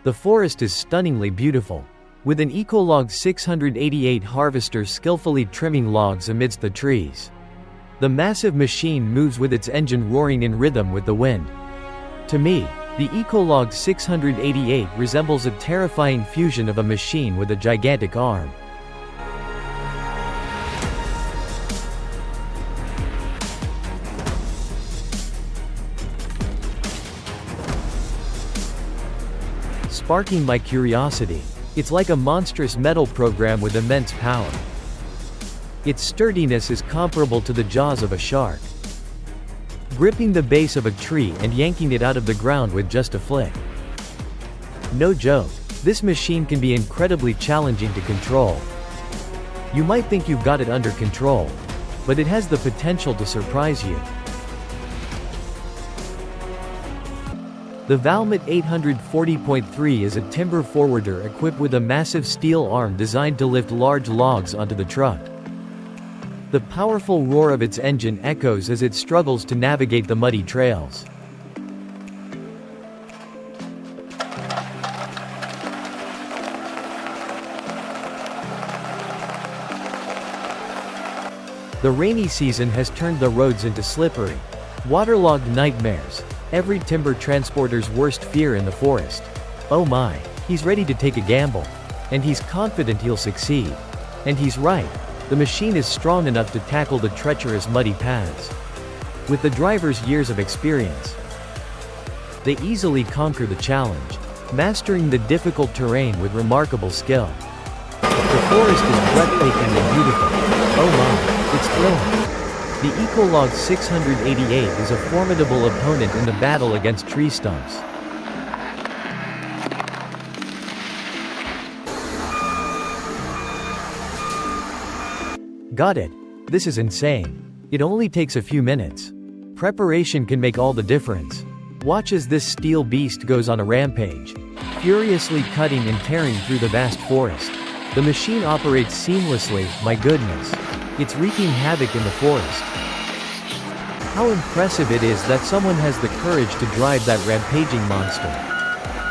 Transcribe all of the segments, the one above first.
The forest is stunningly beautiful, with an Ecolog 688 harvester skillfully trimming logs amidst the trees. The massive machine moves with its engine roaring in rhythm with the wind. To me, the Ecolog 688 resembles a terrifying fusion of a machine with a gigantic arm. Sparking my curiosity. It's like a monstrous metal program with immense power. Its sturdiness is comparable to the jaws of a shark. Gripping the base of a tree and yanking it out of the ground with just a flick. No joke, this machine can be incredibly challenging to control. You might think you've got it under control, but it has the potential to surprise you. The Valmet 840.3 is a timber forwarder equipped with a massive steel arm designed to lift large logs onto the truck. The powerful roar of its engine echoes as it struggles to navigate the muddy trails. The rainy season has turned the roads into slippery, waterlogged nightmares. Every timber transporter's worst fear in the forest. Oh my, he's ready to take a gamble. And he's confident he'll succeed. And he's right, the machine is strong enough to tackle the treacherous muddy paths. With the driver's years of experience, they easily conquer the challenge, mastering the difficult terrain with remarkable skill. The forest is breathtakingly beautiful. Oh my, it's thrilling. The Ecolog 688 is a formidable opponent in the battle against tree stumps. Got it. This is insane. It only takes a few minutes. Preparation can make all the difference. Watch as this steel beast goes on a rampage, furiously cutting and tearing through the vast forest. The machine operates seamlessly, my goodness. It's wreaking havoc in the forest. How impressive it is that someone has the courage to drive that rampaging monster.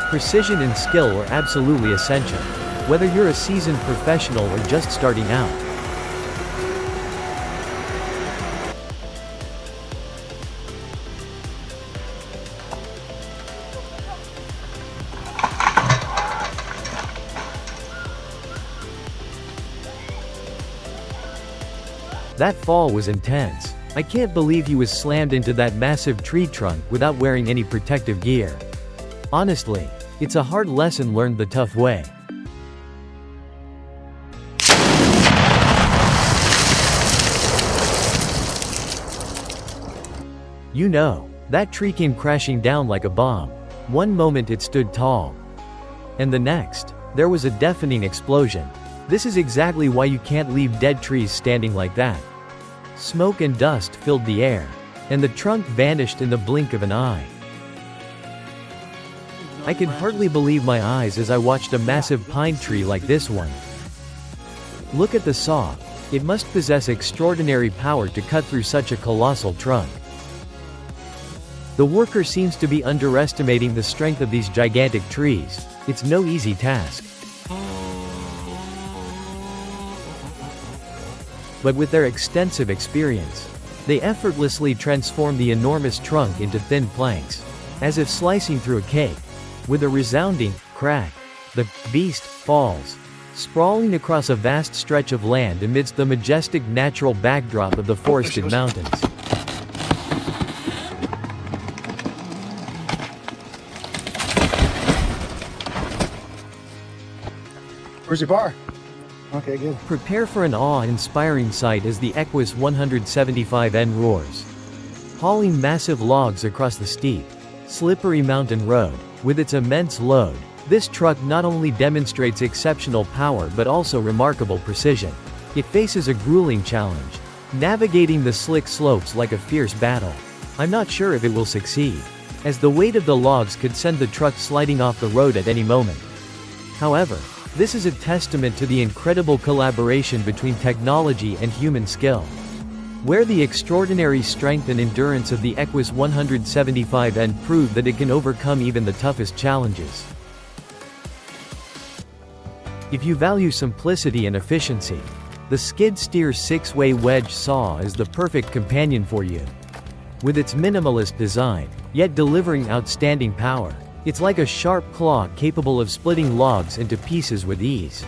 Precision and skill are absolutely essential, whether you're a seasoned professional or just starting out. That fall was intense. I can't believe he was slammed into that massive tree trunk without wearing any protective gear. Honestly, it's a hard lesson learned the tough way. You know, that tree came crashing down like a bomb. One moment it stood tall, and the next, there was a deafening explosion. This is exactly why you can't leave dead trees standing like that. Smoke and dust filled the air, and the trunk vanished in the blink of an eye. I could hardly believe my eyes as I watched a massive pine tree like this one. Look at the saw. It must possess extraordinary power to cut through such a colossal trunk. The worker seems to be underestimating the strength of these gigantic trees. It's no easy task. But with their extensive experience, they effortlessly transform the enormous trunk into thin planks, as if slicing through a cake. With a resounding crack, the beast falls, sprawling across a vast stretch of land amidst the majestic natural backdrop of the forested mountains. Where's your bar? Okay, good. Prepare for an awe-inspiring sight as the Equus 175N roars, hauling massive logs across the steep, slippery mountain road. With its immense load, this truck not only demonstrates exceptional power but also remarkable precision. It faces a grueling challenge, navigating the slick slopes like a fierce battle. I'm not sure if it will succeed, as the weight of the logs could send the truck sliding off the road at any moment. However, this is a testament to the incredible collaboration between technology and human skill. Where the extraordinary strength and endurance of the Equus 175N prove that it can overcome even the toughest challenges. If you value simplicity and efficiency, the skid steer 6-way wedge saw is the perfect companion for you. With its minimalist design, yet delivering outstanding power, it's like a sharp claw capable of splitting logs into pieces with ease.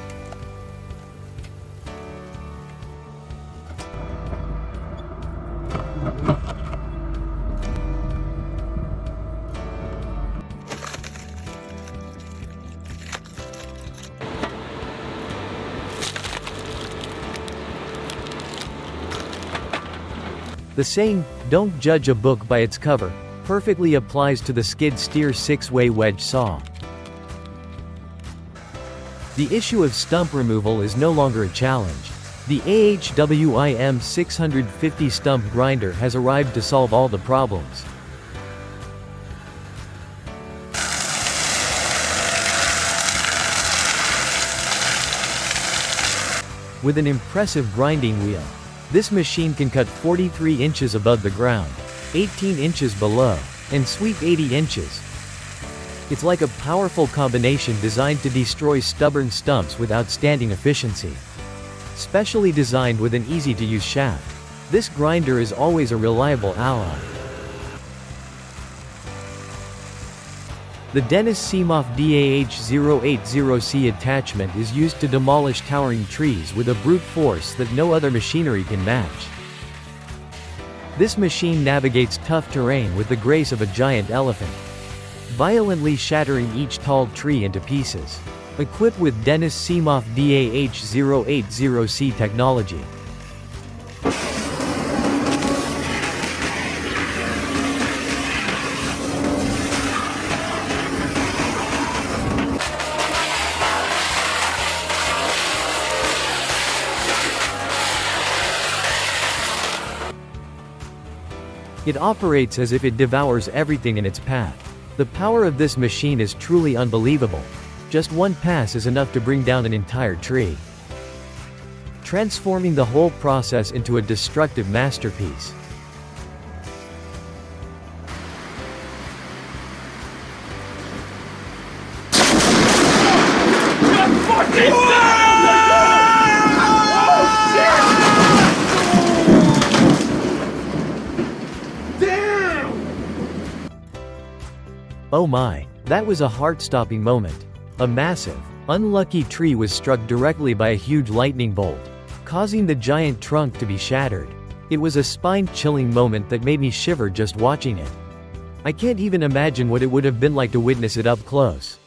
The saying, "Don't judge a book by its cover," perfectly applies to the skid steer 6-way wedge saw. The issue of stump removal is no longer a challenge. The AHWIM 650 stump grinder has arrived to solve all the problems. With an impressive grinding wheel, this machine can cut 43 inches above the ground, 18 inches below, and sweep 80 inches. It's like a powerful combination designed to destroy stubborn stumps with outstanding efficiency. Specially designed with an easy-to-use shaft, this grinder is always a reliable ally. The Dennis Seamoff DAH080C attachment is used to demolish towering trees with a brute force that no other machinery can match. This machine navigates tough terrain with the grace of a giant elephant, violently shattering each tall tree into pieces. Equipped with Dennis Seamoff DAH080C technology. It operates as if it devours everything in its path. The power of this machine is truly unbelievable. Just one pass is enough to bring down an entire tree, transforming the whole process into a destructive masterpiece. Oh my, that was a heart-stopping moment. A massive, unlucky tree was struck directly by a huge lightning bolt, causing the giant trunk to be shattered. It was a spine-chilling moment that made me shiver just watching it. I can't even imagine what it would have been like to witness it up close.